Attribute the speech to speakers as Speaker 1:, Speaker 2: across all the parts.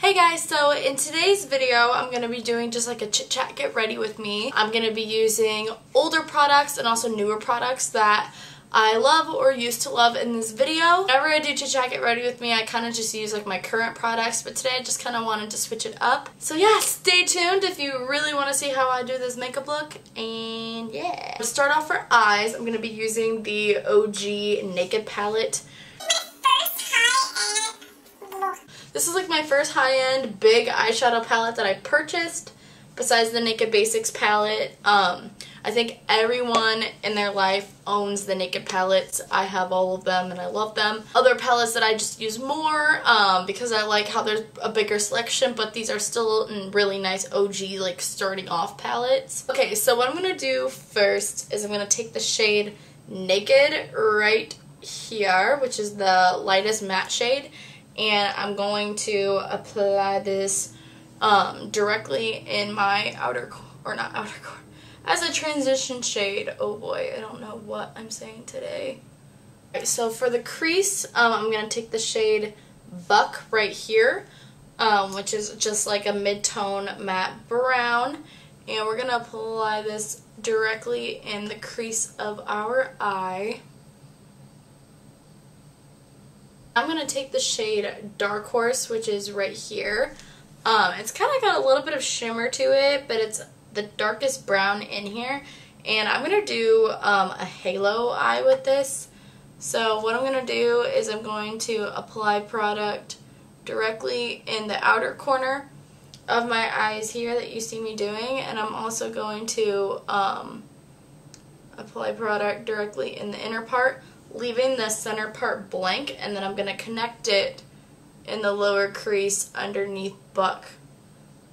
Speaker 1: Hey guys, so in today's video I'm going to be doing just like a chit chat get ready with me. I'm going to be using older products and also newer products that I love or used to love in this video. Whenever I do chit chat get ready with me, I kind of just use like my current products, but today I just kind of wanted to switch it up. So yeah, stay tuned if you really want to see how I do this makeup look. And yeah. To start off for eyes, I'm going to be using the OG Naked palette. This is like my first high-end big eyeshadow palette that I purchased besides the Naked Basics palette. I think everyone in their life owns the Naked palettes. I have all of them and I love them. Other palettes that I just use more because I like how there's a bigger selection, but these are still really nice OG like starting off palettes. Okay, so what I'm going to do first is I'm going to take the shade Naked right here, which is the lightest matte shade. And I'm going to apply this directly in my as a transition shade. Oh boy, I don't know what I'm saying today. Okay, so for the crease, I'm going to take the shade Buck right here, which is just like a mid-tone matte brown. And we're going to apply this directly in the crease of our eye. I'm going to take the shade Dark Horse, which is right here. It's kind of got a little bit of shimmer to it, but it's the darkest brown in here. And I'm going to do a halo eye with this. So what I'm going to do is I'm going to apply product directly in the outer corner of my eyes here that you see me doing. And I'm also going to apply product directly in the inner part, leaving the center part blank, and then I'm going to connect it in the lower crease underneath Buck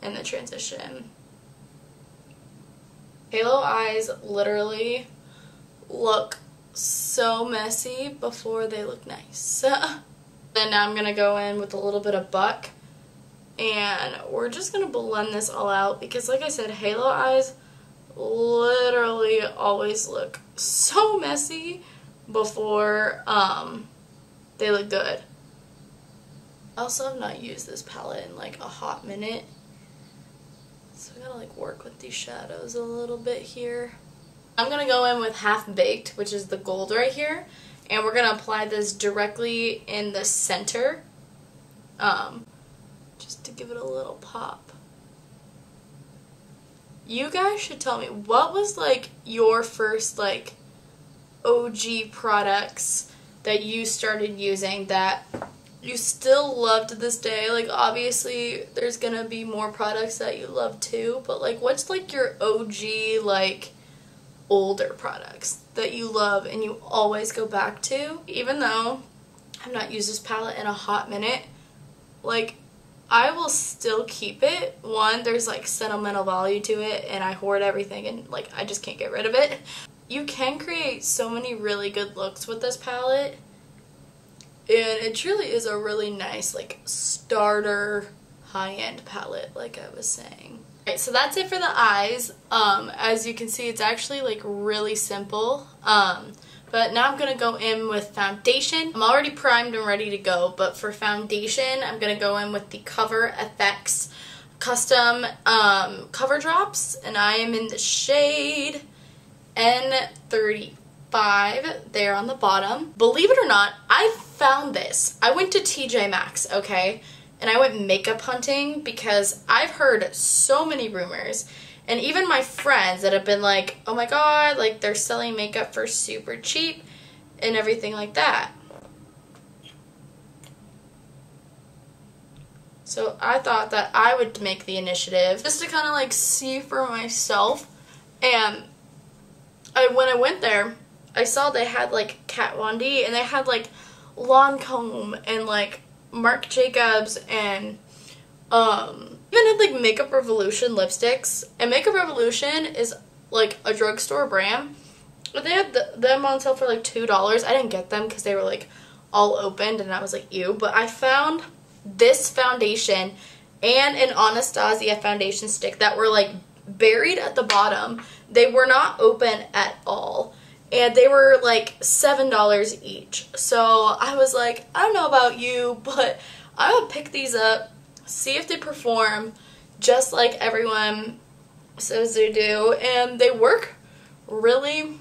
Speaker 1: in the transition. Halo eyes literally look so messy before they look nice. Then now I'm going to go in with a little bit of Buck, and we're just going to blend this all out because, like I said, halo eyes literally always look so messy before they look good. I also have not used this palette in like a hot minute, so I gotta like work with these shadows a little bit here. I'm gonna go in with Half Baked, which is the gold right here, and we're gonna apply this directly in the center, just to give it a little pop. You guys should tell me, what was like your first like OG products that you started using that you still love to this day? Like, obviously there's gonna be more products that you love too, but like, what's like your OG like older products that you love and you always go back to? Even though I've not used this palette in a hot minute, like, I will still keep it. One, there's like sentimental value to it and I hoard everything and like I just can't get rid of it. You can create so many really good looks with this palette, and it truly is a really nice like starter high-end palette, like I was saying. Alright, so that's it for the eyes. As you can see, it's actually like really simple. But now I'm going to go in with foundation. I'm already primed and ready to go, but for foundation I'm going to go in with the Cover FX Custom Cover Drops, and I am in the shade N35 there on the bottom. Believe it or not, I found this. I went to TJ Maxx, okay? And I went makeup hunting because I've heard so many rumors, and even my friends that have been like, oh my god, like they're selling makeup for super cheap and everything like that. So I thought that I would make the initiative just to kind of like see for myself. And when I went there, I saw they had like Kat Von D, and they had like Lancome and like Marc Jacobs, and even had like Makeup Revolution lipsticks. And Makeup Revolution is like a drugstore brand, but they had them on sale for like $2. I didn't get them because they were like all opened and I was like, ew. But I found this foundation and an Anastasia foundation stick that were like buried at the bottom. They were not open at all, and they were like $7 each. So I was like, I don't know about you, but I would pick these up see if they perform just like everyone says they do, and they work really,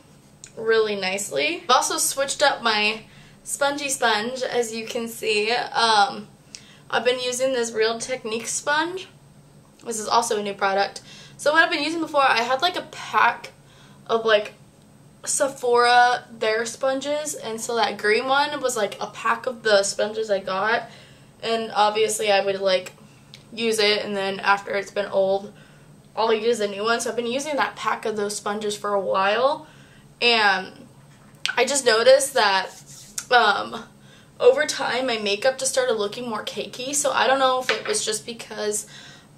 Speaker 1: really nicely. I've also switched up my spongy sponge, as you can see. I've been using this Real Technique sponge. This is also a new product. So what I've been using before, I had like a pack of like Sephora their sponges, and so that green one was like a pack of the sponges I got, and obviously I would like use it, and then after it's been old I'll use a new one. So I've been using that pack of those sponges for a while, and I just noticed that over time my makeup just started looking more cakey. So I don't know if it was just because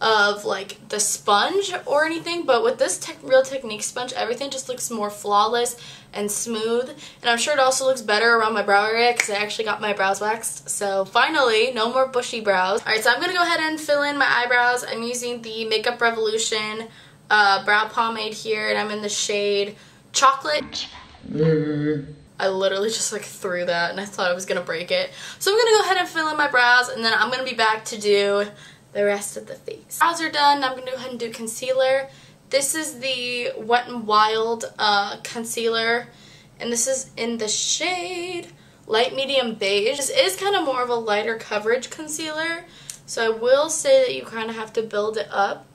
Speaker 1: of like the sponge or anything, but with this Real Technique sponge, everything just looks more flawless and smooth, and I'm sure it also looks better around my brow area because I actually got my brows waxed. So finally, no more bushy brows. Alright, so I'm gonna go ahead and fill in my eyebrows. I'm using the Makeup Revolution brow pomade here, and I'm in the shade Chocolate. I literally just like threw that and I thought I was gonna break it. So I'm gonna go ahead and fill in my brows, and then I'm gonna be back to do the rest of the face. Brows are done. Now I'm going to go ahead and do concealer. This is the Wet n Wild concealer, and this is in the shade Light Medium Beige. This is kind of more of a lighter coverage concealer, so I will say that you kind of have to build it up.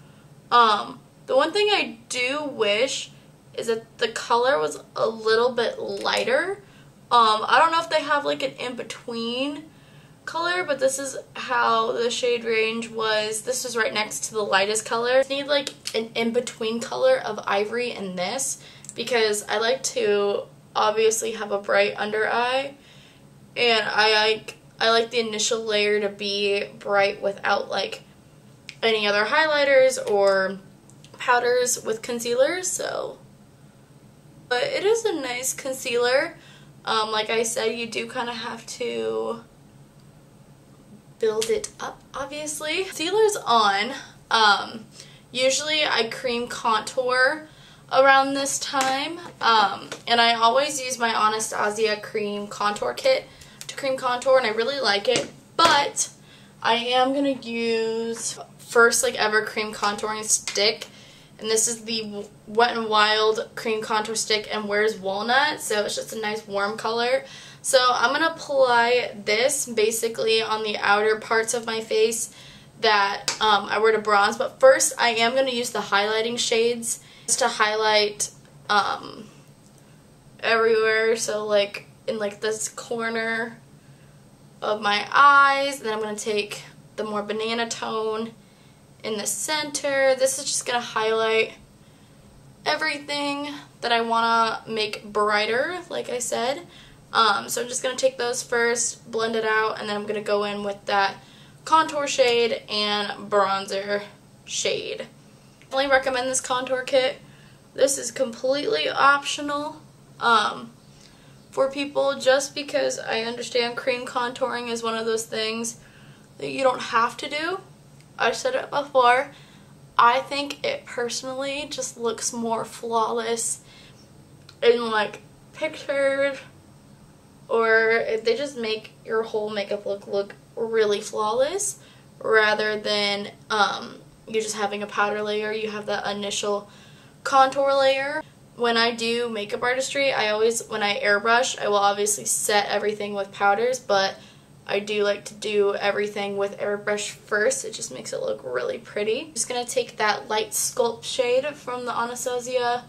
Speaker 1: The one thing I do wish is that the color was a little bit lighter. I don't know if they have like an in-between color, but this is how the shade range was. This was right next to the lightest color. I need like an in-between color of ivory in this, because I like to obviously have a bright under eye, and I like the initial layer to be bright without like any other highlighters or powders with concealers. So, but it is a nice concealer. Like I said, you do kind of have to build it up, obviously. Concealer's on. Usually I cream contour around this time, and I always use my Anastasia cream contour kit to cream contour, and I really like it, but I am gonna use first like ever cream contouring stick, and this is the Wet n Wild cream contour stick and Wears Walnut, so it's just a nice warm color. So I'm going to apply this basically on the outer parts of my face that I wear to bronze. But first I am going to use the highlighting shades just to highlight everywhere. So like in like this corner of my eyes. And then I'm going to take the more banana tone in the center. This is just going to highlight everything that I want to make brighter, like I said. So I'm just going to take those first, blend it out, and then I'm going to go in with that contour shade and bronzer shade. I only recommend this contour kit. This is completely optional for people, just because I understand cream contouring is one of those things that you don't have to do. I've said it before. I think it personally just looks more flawless in like pictures, or they just make your whole makeup look really flawless, rather than you just having a powder layer. You have that initial contour layer. When I do makeup artistry, when I airbrush, I will obviously set everything with powders, but I do like to do everything with airbrush first. It just makes it look really pretty. I'm just going to take that light sculpt shade from the Anastasia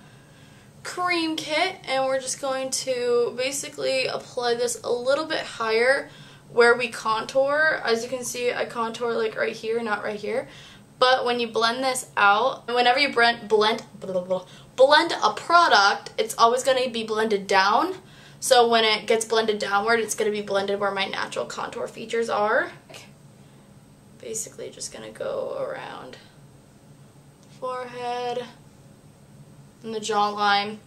Speaker 1: cream kit, and we're just going to basically apply this a little bit higher where we contour. As you can see, I contour like right here, not right here. But when you blend this out, whenever you blend a product, it's always going to be blended down. So when it gets blended downward, it's going to be blended where my natural contour features are. Basically just going to go around forehead and the jawline.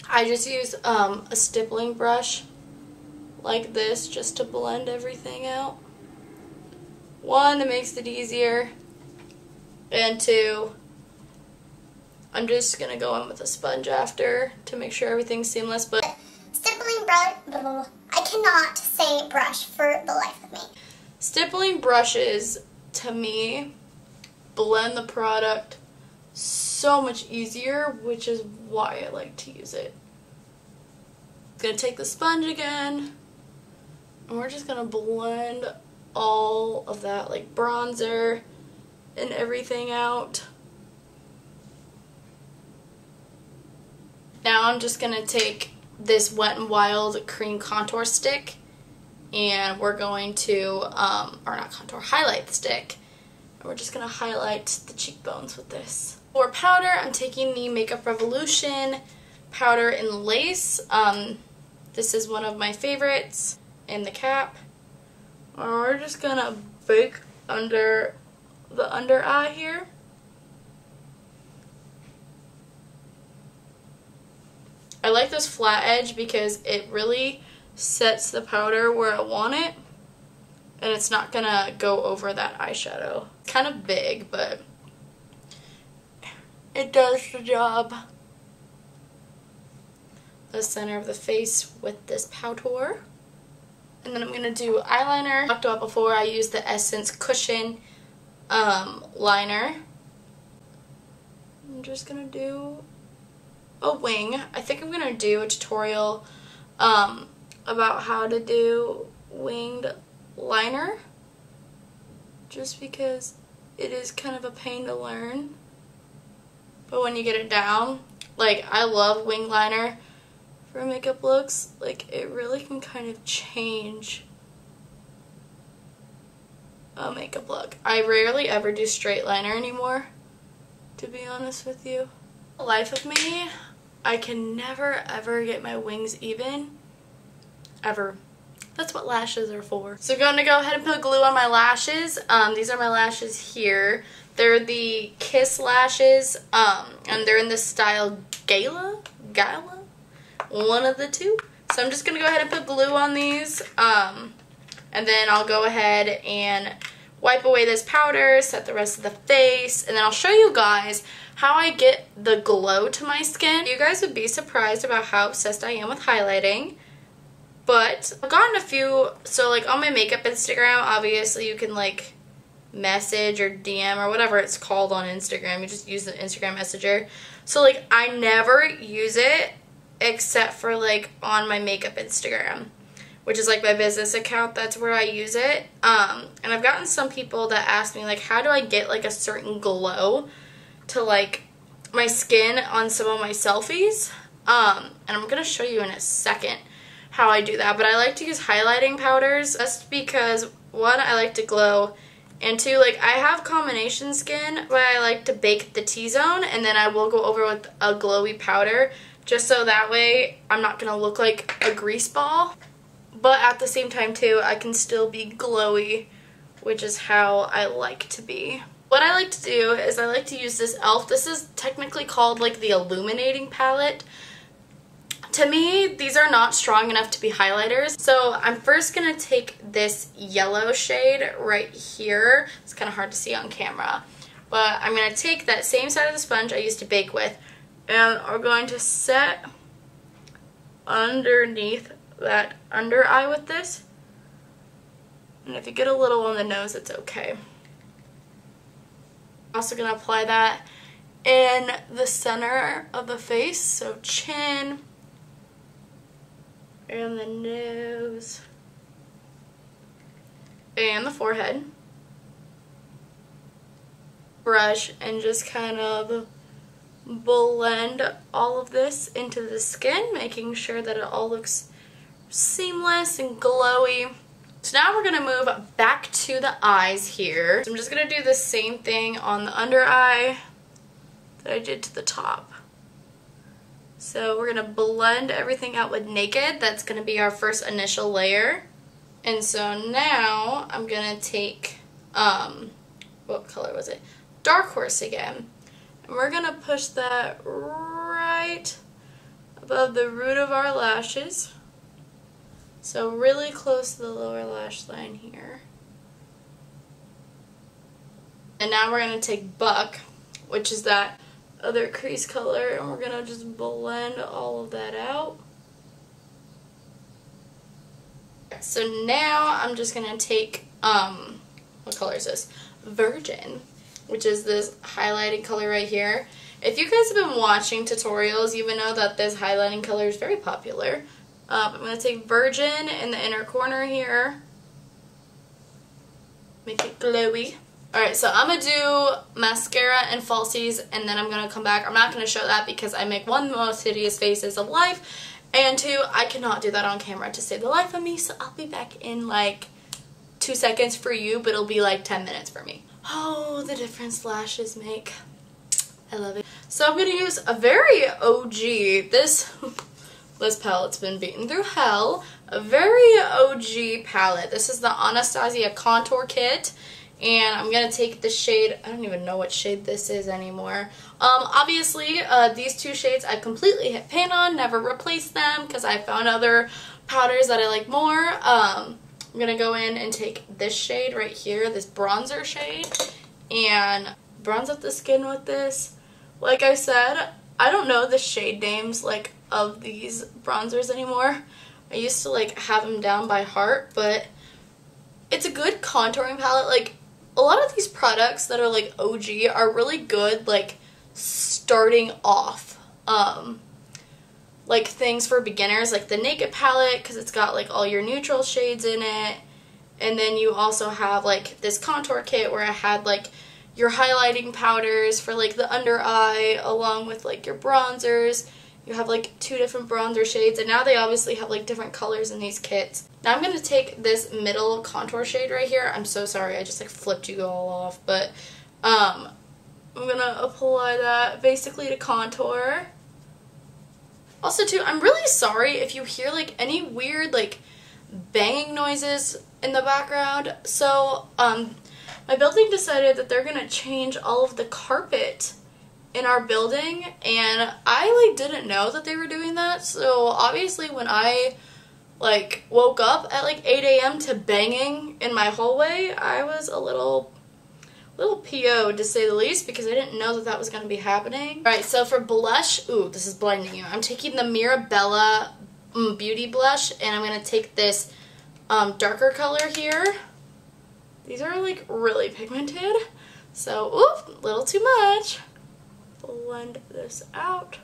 Speaker 1: I just use a stippling brush like this just to blend everything out. One, it makes it easier, and two, I'm just going to go in with a sponge after to make sure everything's seamless. But
Speaker 2: stippling brush, I cannot say brush for the life of me.
Speaker 1: Stippling brushes, to me, blend the product so much easier, which is why I like to use it. I'm going to take the sponge again, and we're just going to blend all of that like bronzer and everything out. Now I'm just going to take this Wet n Wild cream contour stick, and we're going to, or not contour, highlight stick. And we're just going to highlight the cheekbones with this. For powder, I'm taking the Makeup Revolution powder in lace. This is one of my favorites in the cap. And we're just going to bake under the under eye here. I like this flat edge because it really sets the powder where I want it, and it's not gonna go over that eyeshadow. It's kind of big, but it does the job. The center of the face with this powder. And then I'm gonna do eyeliner. I talked about before, I use the Essence Cushion liner. I'm just gonna do a wing. I think I'm gonna do a tutorial about how to do winged liner, just because it is kind of a pain to learn, but when you get it down, like, I love wing liner for makeup looks. Like, it really can kind of change a makeup look. I rarely ever do straight liner anymore, to be honest with you. Life of me, I can never ever get my wings even. Ever. That's what lashes are for. So I'm going to go ahead and put glue on my lashes. These are my lashes here. They're the Kiss lashes, and they're in the style Gala? One of the two. So I'm just going to go ahead and put glue on these, and then I'll go ahead and wipe away this powder, set the rest of the face, and then I'll show you guys how I get the glow to my skin. You guys would be surprised about how obsessed I am with highlighting. But I've gotten a few, so like on my makeup Instagram, obviously you can like message or DM or whatever it's called on Instagram. You just use the Instagram Messenger. So like I never use it except for like on my makeup Instagram, which is like my business account. That's where I use it. And I've gotten some people that ask me like, how do I get like a certain glow to like my skin on some of my selfies? And I'm going to show you in a second how I do that, but I like to use highlighting powders just because, one, I like to glow, and two, like, I have combination skin, but I like to bake the T-zone, and then I will go over with a glowy powder, just so that way I'm not going to look like a grease ball, but at the same time, too, I can still be glowy, which is how I like to be. What I like to do is I like to use this e.l.f. This is technically called, like, the Illuminating Palette. To me, these are not strong enough to be highlighters, so I'm first going to take this yellow shade right here. It's kind of hard to see on camera, but I'm going to take that same side of the sponge I used to bake with, and we're going to set underneath that under eye with this, and if you get a little on the nose, it's okay. I'm also going to apply that in the center of the face, so chin, and the nose, and the forehead. Brush and just kind of blend all of this into the skin, making sure that it all looks seamless and glowy. So now we're going to move back to the eyes here. So I'm just going to do the same thing on the under eye that I did to the top. So we're going to blend everything out with Naked. That's going to be our first initial layer. And so now I'm going to take, what color was it? Dark Horse again. And we're going to push that right above the root of our lashes. So really close to the lower lash line here. And now we're going to take Buck, which is that other crease color, and we're gonna just blend all of that out. So now I'm just gonna take what color is this? Virgin, which is this highlighting color right here. If you guys have been watching tutorials, you would know that this highlighting color is very popular. I'm going to take Virgin in the inner corner here. Make it glowy. Alright, so I'm going to do mascara and falsies, and then I'm going to come back. I'm not going to show that because I make one, the most hideous faces of life, and two, I cannot do that on camera to save the life of me, so I'll be back in like 2 seconds for you, but it'll be like 10 minutes for me. Oh, the difference lashes make. I love it. So I'm going to use a very OG, this palette's been beaten through hell, a very OG palette. This is the Anastasia Contour Kit. And I'm going to take the shade, I don't even know what shade this is anymore. Obviously, these two shades I completely hit pan on, never replaced them because I found other powders that I like more. I'm going to go in and take this shade right here, this bronzer shade, and bronze up the skin with this. Like I said, I don't know the shade names like of these bronzers anymore. I used to like have them down by heart, but it's a good contouring palette. Like, a lot of these products that are like OG are really good like starting off like things for beginners, like the Naked palette because it's got like all your neutral shades in it, and then you also have like this contour kit where I had like your highlighting powders for like the under eye along with like your bronzers. You have like 2 different bronzer shades, and now they obviously have like different colors in these kits. Now I'm going to take this middle contour shade right here. I'm so sorry, I just like flipped you all off, but I'm going to apply that basically to contour. Also too, I'm really sorry if you hear like any weird like banging noises in the background. So my building decided that they're going to change all of the carpet in our building, and I like didn't know that they were doing that. So obviously when I like woke up at like 8 a.m. to banging in my hallway, I was a little PO'd to say the least because I didn't know that that was going to be happening. Alright, so for blush, ooh, this is blinding you. I'm taking the Mirabella Beauty Blush, and I'm going to take this darker color here. These are like really pigmented, so ooh, a little too much. Blend this out.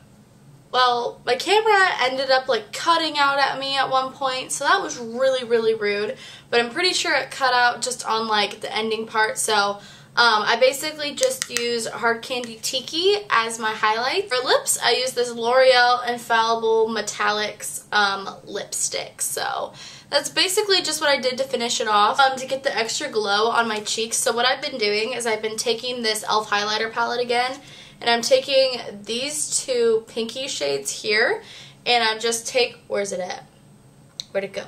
Speaker 1: Well, my camera ended up like cutting out at me at one point, so that was really rude, but I'm pretty sure it cut out just on like the ending part. So I basically just use Hard Candy Tiki as my highlight. For lips, I use this L'Oreal Infallible Metallics lipstick. So that's basically just what I did to finish it off to get the extra glow on my cheeks. So what I've been doing is I've been taking this e.l.f. highlighter palette again, and I'm taking these 2 pinky shades here, and I'm just where's it at? Where'd it go?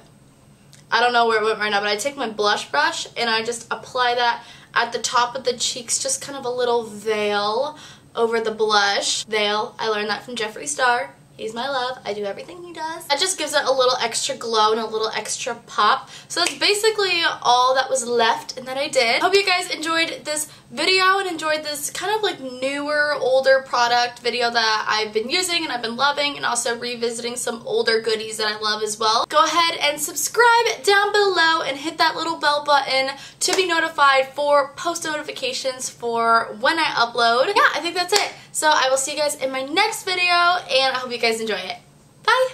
Speaker 1: I don't know where it went right now, but I take my blush brush and I just apply that at the top of the cheeks, just kind of a little veil over the blush. Veil, I learned that from Jeffree Star. He's my love. I do everything he does. That just gives it a little extra glow and a little extra pop. So that's basically all that was left and that I did. Hope you guys enjoyed this video and enjoyed this kind of like newer, older product video that I've been using and I've been loving, and also revisiting some older goodies that I love as well. Go ahead and subscribe down below and hit that little bell button to be notified for post notifications for when I upload. Yeah, I think that's it. So I will see you guys in my next video, and I hope you guys enjoy it. Bye!